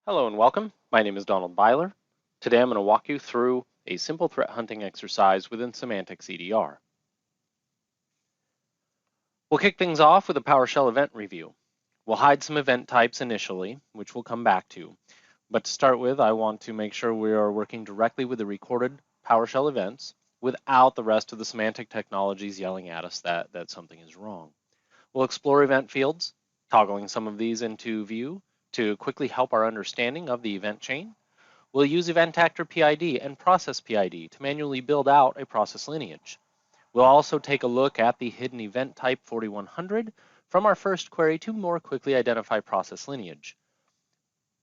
Hello and welcome. My name is Donald Byler. Today I'm going to walk you through a simple threat hunting exercise within Symantec EDR. We'll kick things off with a PowerShell event review. We'll hide some event types initially, which we'll come back to. But to start with, I want to make sure we are working directly with the recorded PowerShell events without the rest of the Symantec technologies yelling at us that something is wrong. We'll explore event fields, toggling some of these into view to quickly help our understanding of the event chain. We'll use event actor PID and process PID to manually build out a process lineage. We'll also take a look at the hidden event type 4100 from our first query to more quickly identify process lineage.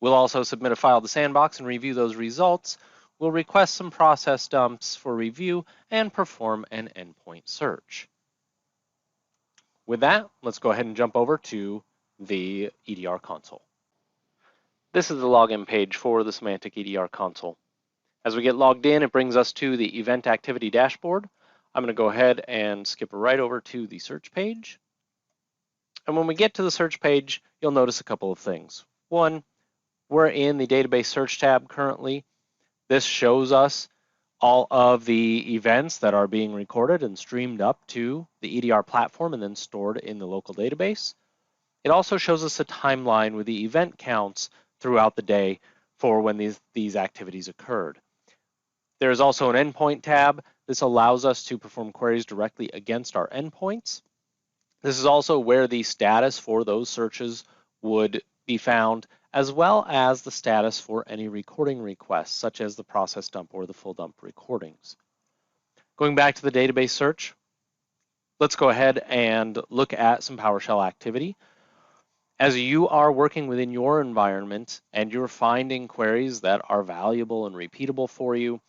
We'll also submit a file to Sandbox and review those results. We'll request some process dumps for review and perform an endpoint search. With that, let's go ahead and jump over to the EDR console. This is the login page for the Symantec EDR console. As we get logged in, it brings us to the event activity dashboard. I'm going to go ahead and skip right over to the search page. And when we get to the search page, you'll notice a couple of things. One, we're in the database search tab currently. This shows us all of the events that are being recorded and streamed up to the EDR platform and then stored in the local database. It also shows us a timeline with the event counts throughout the day for when these activities occurred. There is also an endpoint tab. This allows us to perform queries directly against our endpoints. This is also where the status for those searches would be found, as well as the status for any recording requests, such as the process dump or the full dump recordings. Going back to the database search, let's go ahead and look at some PowerShell activity. As you are working within your environment and you're finding queries that are valuable and repeatable for you,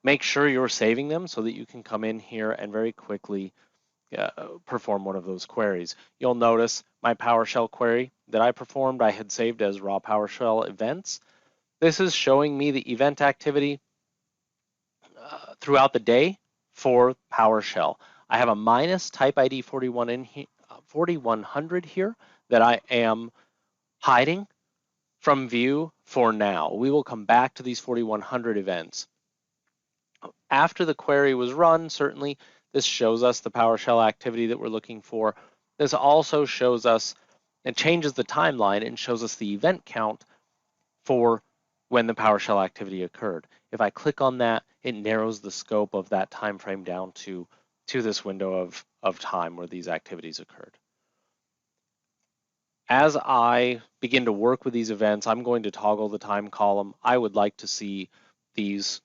make sure you're saving them so that you can come in here and very quickly perform one of those queries. You'll notice my PowerShell query that I performed, I had saved as raw PowerShell events. This is showing me the event activity throughout the day for PowerShell. I have a minus type ID 4100 here that I am hiding from view for now. We will come back to these 4100 events. After the query was run, certainly this shows us the PowerShell activity that we're looking for. This also shows us, it changes the timeline and shows us the event count for when the PowerShell activity occurred. If I click on that, it narrows the scope of that time frame down to this window of time where these activities occurred. As I begin to work with these events, I'm going to toggle the time column. I would like to see these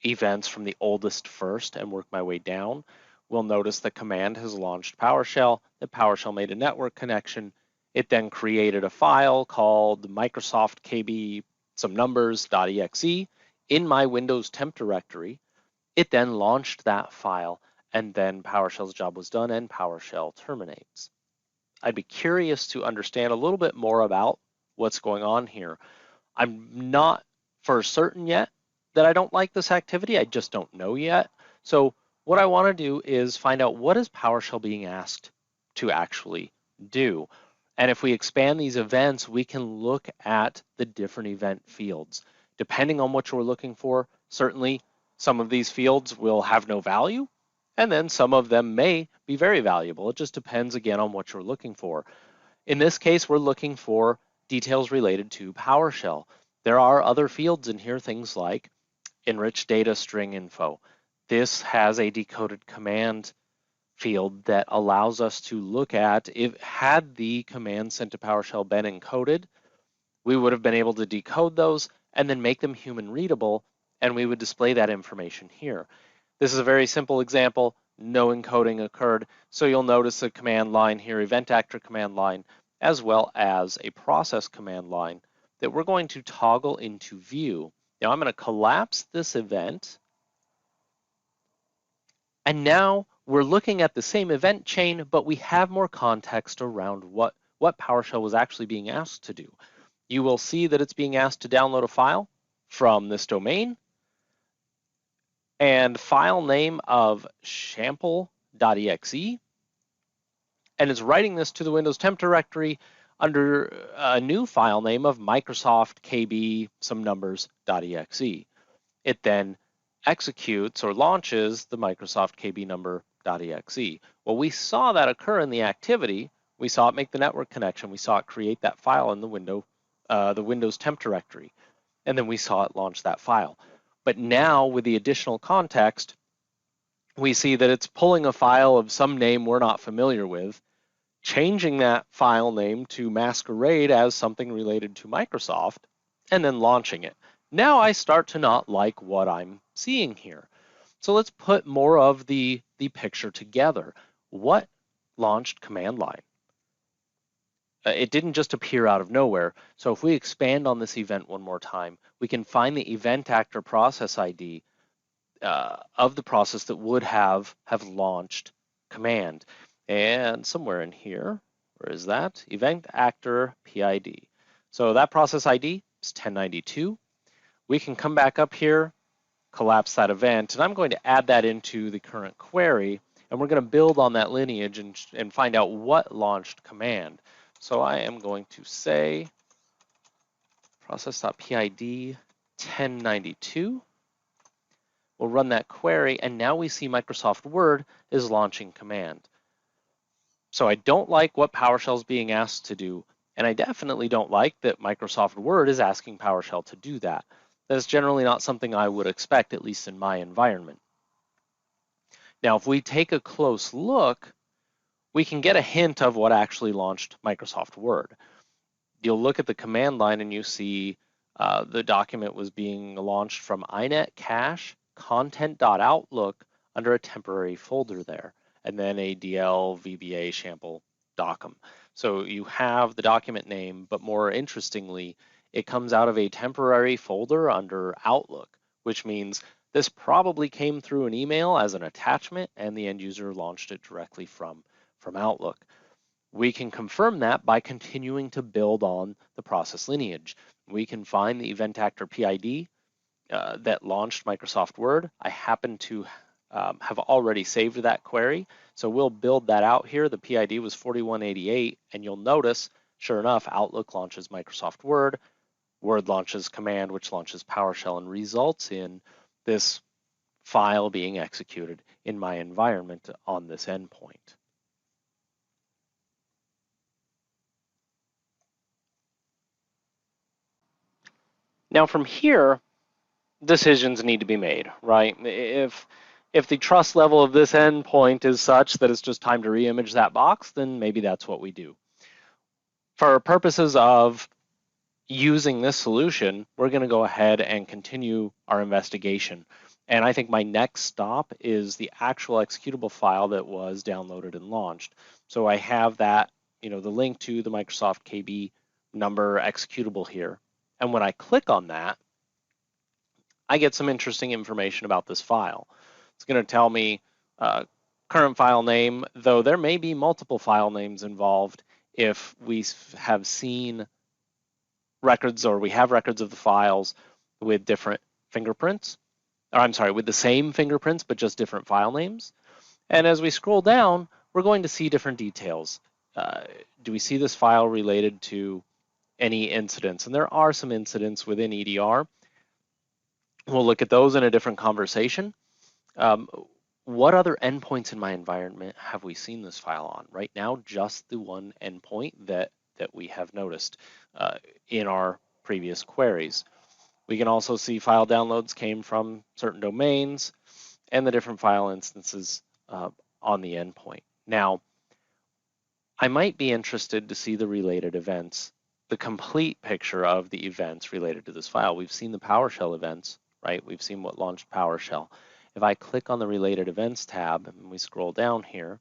events from the oldest first and work my way down. We'll notice the command has launched PowerShell, that PowerShell made a network connection. It then created a file called Microsoft KB some numbers.exe in my Windows temp directory. It then launched that file, and then PowerShell's job was done and PowerShell terminates. I'd be curious to understand a little bit more about what's going on here. I'm not for certain yet that I don't like this activity. I just don't know yet. So what I want to do is find out what is PowerShell being asked to actually do. And if we expand these events, we can look at the different event fields. Depending on what you're looking for, certainly some of these fields will have no value, and then some of them may be very valuable. It just depends, again, on what you're looking for. In this case, we're looking for details related to PowerShell. There are other fields in here, things like enriched data string info. This has a decoded command field that allows us to look at, if had the command sent to PowerShell been encoded, we would have been able to decode those and then make them human readable, and we would display that information here. This is a very simple example. No encoding occurred. So you'll notice the command line here, event actor command line, as well as a process command line that we're going to toggle into view. Now I'm going to collapse this event. And now we're looking at the same event chain, but we have more context around what PowerShell was actually being asked to do. You will see that it's being asked to download a file from this domain, and file name of sample.exe, and it's writing this to the Windows temp directory under a new file name of Microsoft KB some numbers.exe. It then executes or launches the Microsoft KB number.exe. Well, we saw that occur in the activity. We saw it make the network connection. We saw it create that file in the Windows temp directory, and then we saw it launch that file. But now with the additional context, we see that it's pulling a file of some name we're not familiar with, changing that file name to masquerade as something related to Microsoft, and then launching it. Now I start to not like what I'm seeing here. So let's put more of the picture together. What launched command line? It didn't just appear out of nowhere. So if we expand on this event one more time, we can find the event actor process ID of the process that would have launched command. And somewhere in here, where is that? Event actor PID. So that process ID is 1092. We can come back up here, collapse that event, and I'm going to add that into the current query, and we're going to build on that lineage and find out what launched command. So I am going to say process.pid 1092. We'll run that query, and now we see Microsoft Word is launching command. So I don't like what PowerShell is being asked to do, and I definitely don't like that Microsoft Word is asking PowerShell to do that. That's generally not something I would expect, at least in my environment. Now, if we take a close look, we can get a hint of what actually launched Microsoft Word. You'll look at the command line and you see the document was being launched from inet cache content.outlook under a temporary folder there, and then a DL VBA shample docum. So you have the document name, but more interestingly, it comes out of a temporary folder under Outlook, which means this probably came through an email as an attachment and the end user launched it directly from Outlook. We can confirm that by continuing to build on the process lineage. We can find the event actor PID that launched Microsoft Word. I happen to have already saved that query, so we'll build that out here. The PID was 4188, and you'll notice, sure enough, Outlook launches Microsoft Word, Word launches command, which launches PowerShell and results in this file being executed in my environment on this endpoint. Now from here, decisions need to be made, right? If the trust level of this endpoint is such that it's just time to reimage that box, then maybe that's what we do. For purposes of using this solution, we're going to go ahead and continue our investigation. And I think my next stop is the actual executable file that was downloaded and launched. So I have that, the link to the Microsoft KB number executable here. And when I click on that, I get some interesting information about this file. It's going to tell me current file name, though there may be multiple file names involved if we have seen records or we have records of the files with different fingerprints, or I'm sorry, with the same fingerprints, but just different file names. And as we scroll down, we're going to see different details. Do we see this file related to any incidents? And there are some incidents within EDR. We'll look at those in a different conversation. What other endpoints in my environment have we seen this file on? Right now, just the one endpoint that we have noticed in our previous queries. We can also see file downloads came from certain domains and the different file instances on the endpoint. Now, I might be interested to see the related events, the complete picture of the events related to this file. We've seen the PowerShell events, right? We've seen what launched PowerShell. If I click on the related events tab and we scroll down here,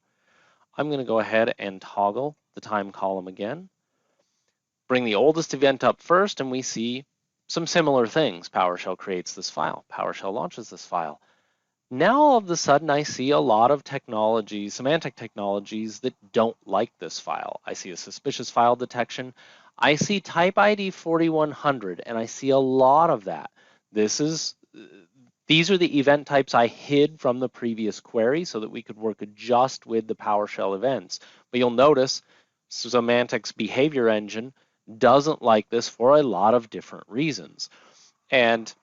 I'm going to go ahead and toggle the time column again, bring the oldest event up first, and we see some similar things. PowerShell creates this file. PowerShell launches this file. Now all of a sudden I see a lot of technologies, Symantec technologies that don't like this file. I see a suspicious file detection. I see type ID 4100 and I see a lot of that. These are the event types I hid from the previous query so that we could work just with the PowerShell events. But you'll notice Symantec's behavior engine doesn't like this for a lot of different reasons. And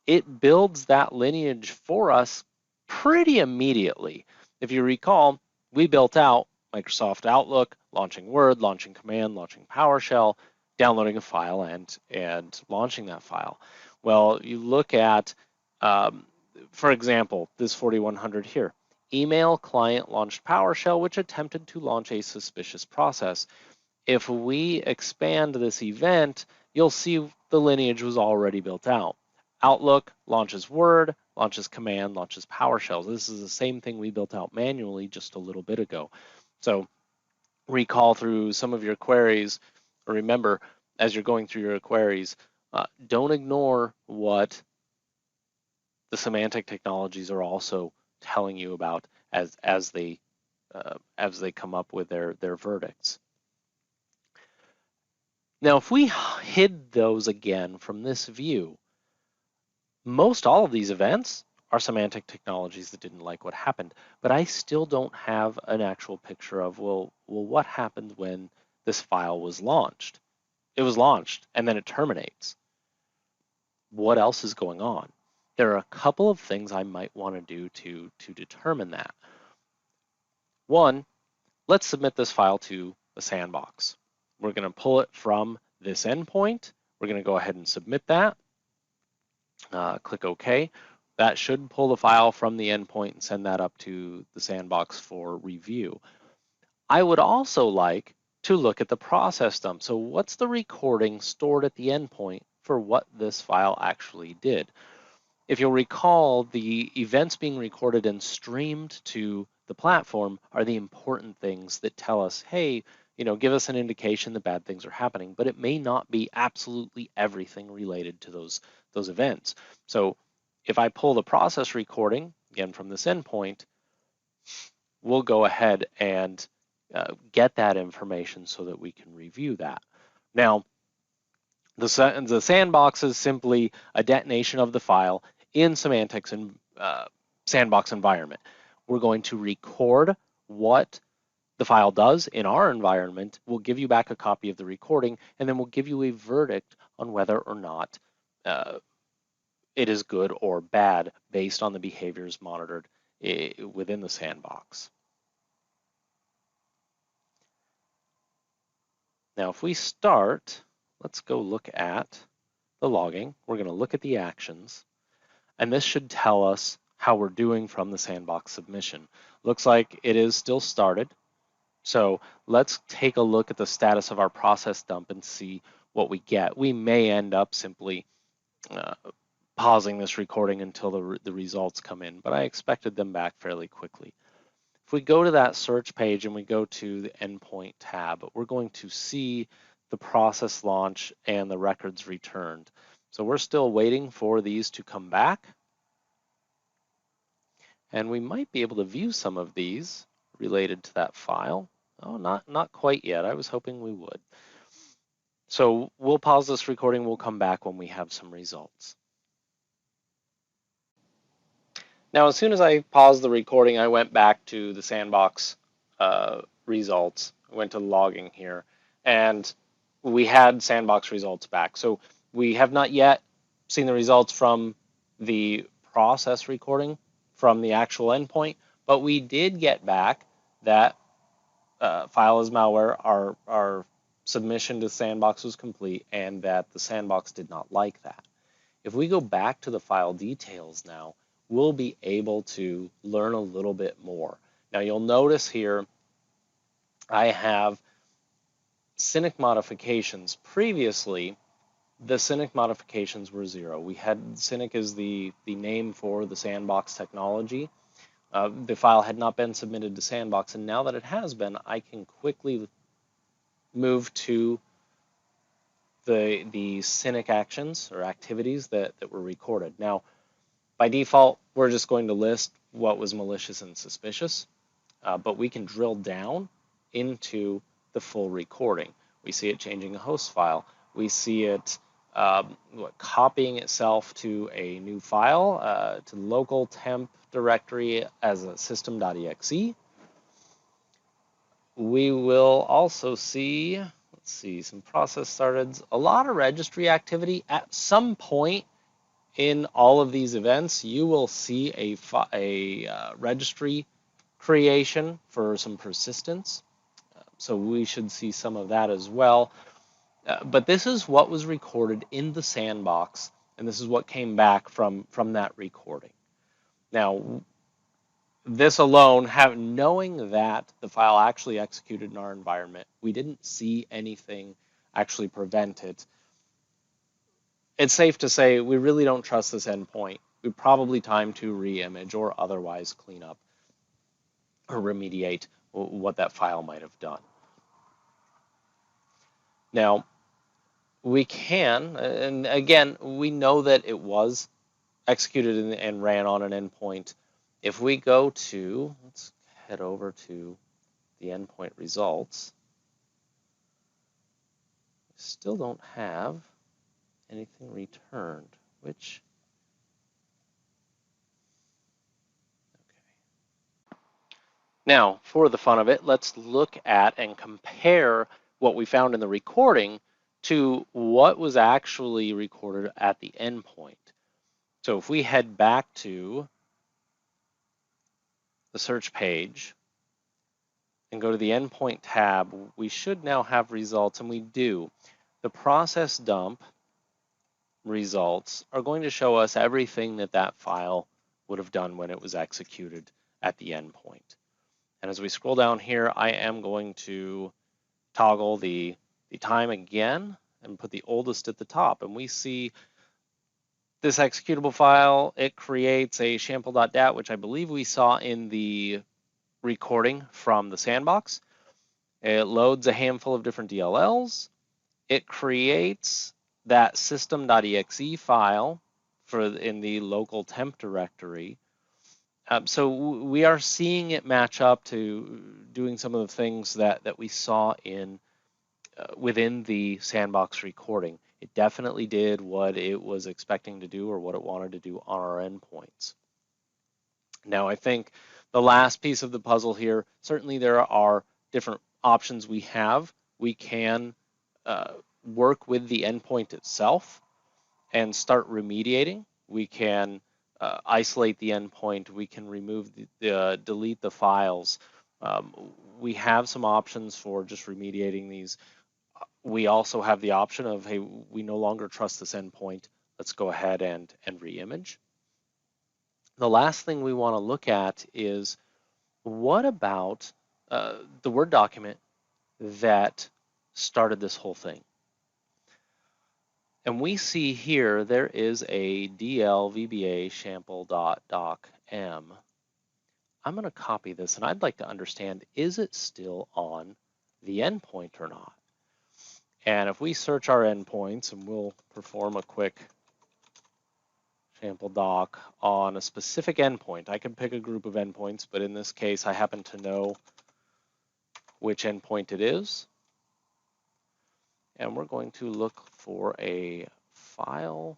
it builds that lineage for us pretty immediately. If you recall, we built out Microsoft Outlook, launching Word, launching Command, launching PowerShell, downloading a file, and launching that file. Well, you look at, for example, this 4100 here. Email client launched PowerShell, which attempted to launch a suspicious process. If we expand this event, you'll see the lineage was already built out. Outlook launches Word, launches Command, launches PowerShell. This is the same thing we built out manually just a little bit ago. So recall through some of your queries, or remember, as you're going through your queries, don't ignore what the Symantec technologies are also telling you about as they come up with their verdicts. Now, if we hid those again from this view, most all of these events are Symantec technologies that didn't like what happened, but I still don't have an actual picture of, well, what happened when this file was launched? It was launched and then it terminates. What else is going on? There are a couple of things I might want to do to determine that. One, let's submit this file to a sandbox. We're going to pull it from this endpoint. We're going to go ahead and submit that. Click OK. That should pull the file from the endpoint and send that up to the sandbox for review. I would also like to look at the process dump. So what's the recording stored at the endpoint for what this file actually did? If you'll recall, the events being recorded and streamed to the platform are the important things that tell us, hey, give us an indication that bad things are happening, but it may not be absolutely everything related to those events. So if I pull the process recording, again, from this endpoint, we'll go ahead and get that information so that we can review that. Now, the sandbox is simply a detonation of the file in Symantec's sandbox environment. We're going to record what the file does in our environment. We'll give you back a copy of the recording, and then we'll give you a verdict on whether or not it is good or bad based on the behaviors monitored within the sandbox. Now, if we start, let's go look at the logging. We're going to look at the actions, and this should tell us how we're doing from the sandbox submission. Looks like it is still started. So let's take a look at the status of our process dump and see what we get. We may end up simply pausing this recording until the results come in, but I expected them back fairly quickly. If we go to that search page and we go to the endpoint tab, we're going to see the process launch and the records returned. So we're still waiting for these to come back. And we might be able to view some of these related to that file. Oh, not quite yet. I was hoping we would. So we'll pause this recording. We'll come back when we have some results. Now, as soon as I paused the recording, I went back to the sandbox results. I went to logging here, and we had sandbox results back. So we have not yet seen the results from the process recording from the actual endpoint, but we did get back that file is malware, our submission to sandbox was complete, and that the sandbox did not like that. If we go back to the file details now, we'll be able to learn a little bit more. Now you'll notice here I have Cynic modifications. Previously, the Cynic modifications were 0. We had Cynic as the name for the sandbox technology. The file had not been submitted to sandbox, and now that it has been, I can quickly move to the Cynic actions or activities that were recorded. Now, by default, we're just going to list what was malicious and suspicious, but we can drill down into the full recording. We see it changing a host file. We see it copying itself to a new file, to local temp directory as a system.exe. we will also see, let's see, some process started, a lot of registry activity. At some point in all of these events, you will see a registry creation for some persistence. So we should see some of that as well. But this is what was recorded in the sandbox, and this is what came back from that recording. Now, this alone, knowing that the file actually executed in our environment, we didn't see anything actually prevent it. It's safe to say we really don't trust this endpoint. We probably time to re-image or otherwise clean up or remediate what that file might have done. Now, we can, and again, we know that it was executed and ran on an endpoint. If we go to, let's head over to the endpoint results, we still don't have anything returned, which, okay. Now, for the fun of it, let's look at and compare what we found in the recording to what was actually recorded at the endpoint. So if we head back to the search page and go to the endpoint tab, we should now have results, and we do. The process dump results are going to show us everything that that file would have done when it was executed at the endpoint. And as we scroll down here, I am going to toggle the time again and put the oldest at the top. And we see this executable file, it creates a sample.dat, which I believe we saw in the recording from the sandbox. It loads a handful of different DLLs. It creates that system.exe file in the local temp directory. So we are seeing it match up to doing some of the things that we saw in within the sandbox recording. It definitely did what it was expecting to do or what it wanted to do on our endpoints. Now, I think the last piece of the puzzle here, certainly there are different options we have. We can work with the endpoint itself and start remediating. We can isolate the endpoint. We can remove delete the files. We have some options for just remediating these. We also have the option of, hey, we no longer trust this endpoint. Let's go ahead and re-image. The last thing we want to look at is, what about the Word document that started this whole thing? And we see here there is a dlvba sample.docm. I'm going to copy this, and I'd like to understand, is it still on the endpoint or not? And if we search our endpoints, and we'll perform a quick sample doc on a specific endpoint. I can pick a group of endpoints, but in this case, I happen to know which endpoint it is. And we're going to look for a file.name.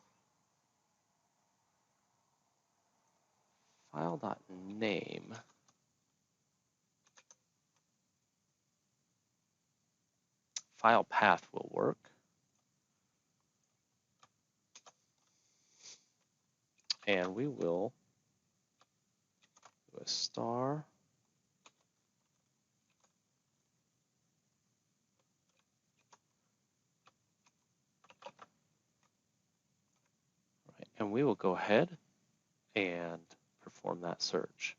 File path will work. And we will do a star. Right, and we will go ahead and perform that search.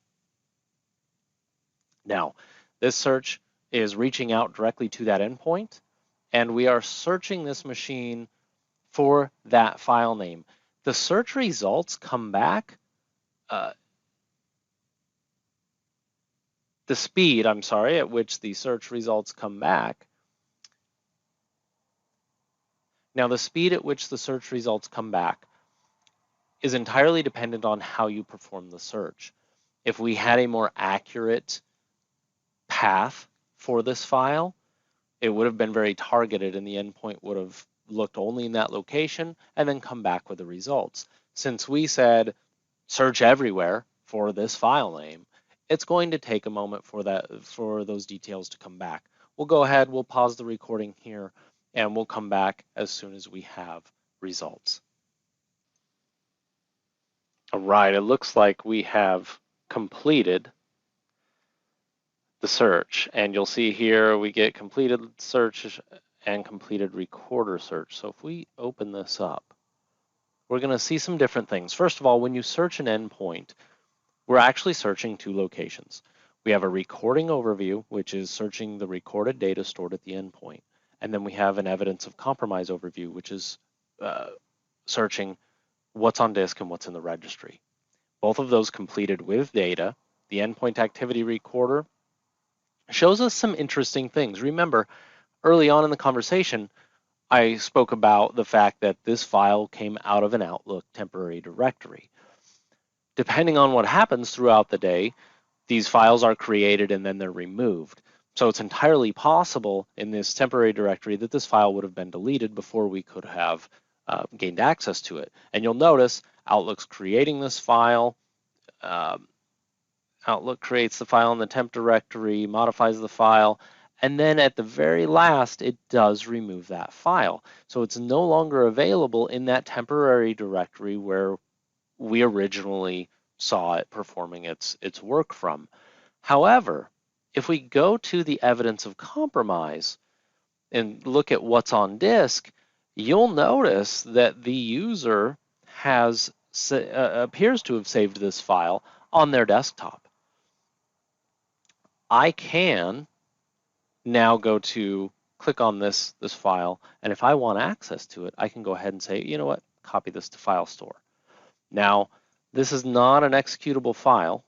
Now, this search is reaching out directly to that endpoint, and we are searching this machine for that file name. The search results come back, the speed, I'm sorry, at which the search results come back. Now, the speed at which the search results come back is entirely dependent on how you perform the search. If we had a more accurate path for this file, it would have been very targeted, and the endpoint would have looked only in that location and then come back with the results. Since we said search everywhere for this file name, it's going to take a moment for those details to come back. We'll go ahead, we'll pause the recording here, and we'll come back as soon as we have results. All right, it looks like we have completed the search, and you'll see here we get completed search and completed recorder search. So if we open this up, we're going to see some different things. First of all, when you search an endpoint, we're actually searching two locations. We have a recording overview, which is searching the recorded data stored at the endpoint. And then we have an evidence of compromise overview, which is searching what's on disk and what's in the registry. Both of those completed with data. The endpoint activity recorder shows us some interesting things. Remember, early on in the conversation, I spoke about the fact that this file came out of an Outlook temporary directory. Depending on what happens throughout the day, these files are created and then they're removed. So it's entirely possible in this temporary directory that this file would have been deleted before we could have gained access to it. And you'll notice Outlook's creating this file. Outlook creates the file in the temp directory, modifies the file, and then at the very last, it does remove that file. So it's no longer available in that temporary directory where we originally saw it performing its work from. However, if we go to the evidence of compromise and look at what's on disk, you'll notice that the user appears to have saved this file on their desktop. I can now click on this file, and if I want access to it, I can go ahead and say, you know what, copy this to file store. Now, this is not an executable file,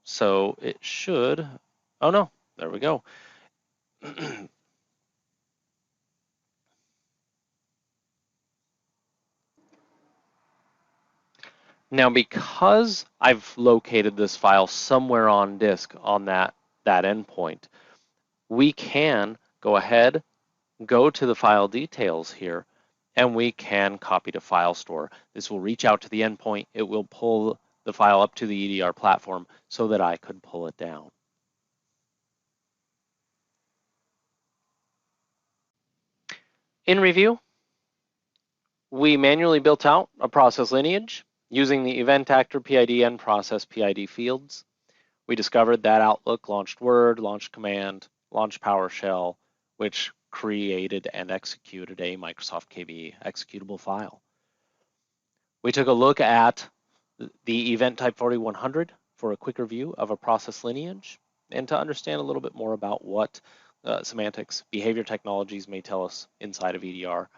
so it should, oh no, there we go. Now, because I've located this file somewhere on disk on that endpoint, we can go ahead, go to the file details here, and we can copy to file store. This will reach out to the endpoint. It will pull the file up to the EDR platform so that I could pull it down. In review, we manually built out a process lineage using the event actor PID and process PID fields. We discovered that Outlook launched Word, launched Command, launched PowerShell, which created and executed a Microsoft KB executable file. We took a look at the event type 4100 for a quick review of a process lineage and to understand a little bit more about what Symantec's behavior technologies may tell us inside of EDR.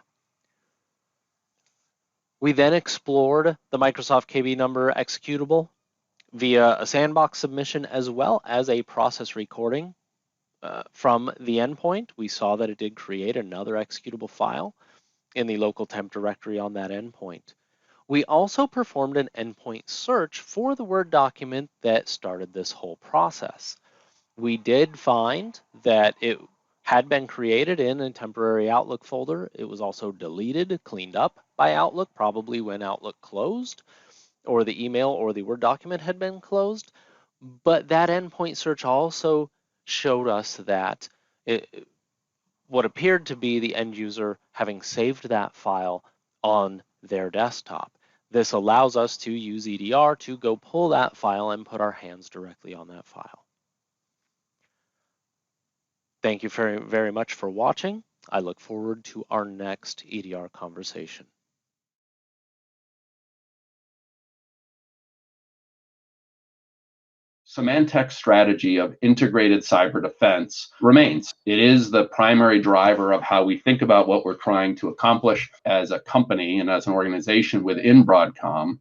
We then explored the Microsoft KB number executable via a sandbox submission as well as a process recording from the endpoint. We saw that it did create another executable file in the local temp directory on that endpoint. We also performed an endpoint search for the Word document that started this whole process. We did find that it had been created in a temporary Outlook folder. It was also deleted, cleaned up by Outlook, probably when Outlook closed, or the email or the Word document had been closed. But that endpoint search also showed us that what appeared to be the end user having saved that file on their desktop. This allows us to use EDR to go pull that file and put our hands directly on that file. Thank you very, very much for watching. I look forward to our next EDR conversation. Symantec's strategy of integrated cyber defense remains. It is the primary driver of how we think about what we're trying to accomplish as a company and as an organization within Broadcom.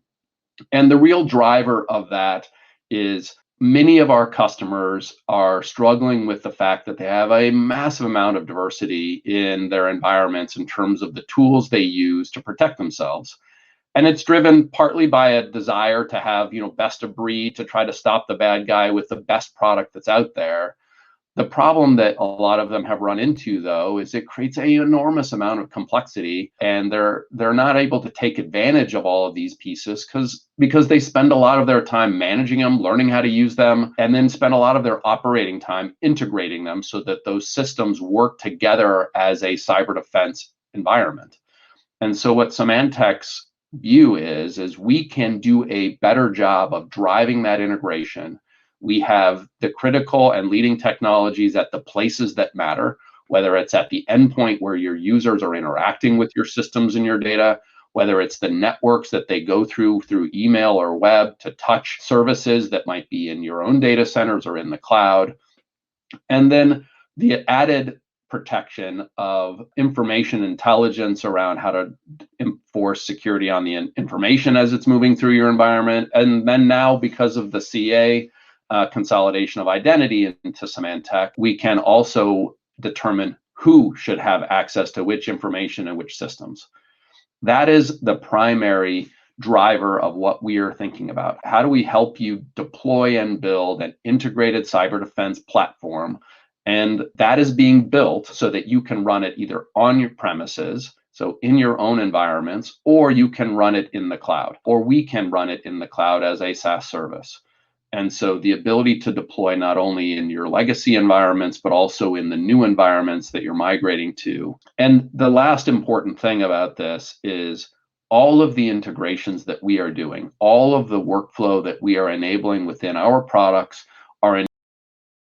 And the real driver of that is many of our customers are struggling with the fact that they have a massive amount of diversity in their environments in terms of the tools they use to protect themselves. And it's driven partly by a desire to have, best of breed, to try to stop the bad guy with the best product that's out there. The problem that a lot of them have run into, though, is it creates an enormous amount of complexity, and they're not able to take advantage of all of these pieces because they spend a lot of their time managing them, learning how to use them, and then spend a lot of their operating time integrating them so that those systems work together as a cyber defense environment. And so what Symantec's view is we can do a better job of driving that integration. We have the critical and leading technologies at the places that matter, whether it's at the endpoint where your users are interacting with your systems and your data, whether it's the networks that they go through email or web to touch services that might be in your own data centers or in the cloud. And then the added protection of information intelligence around how to enforce security on the information as it's moving through your environment. And then now, because of the CA consolidation of identity into Symantec, we can also determine who should have access to which information and which systems. That is the primary driver of what we are thinking about. How do we help you deploy and build an integrated cyber defense platform? And that is being built so that you can run it either on your premises, so in your own environments, or you can run it in the cloud, or we can run it in the cloud as a SaaS service. And so the ability to deploy not only in your legacy environments, but also in the new environments that you're migrating to. And the last important thing about this is all of the integrations that we are doing, all of the workflow that we are enabling within our products are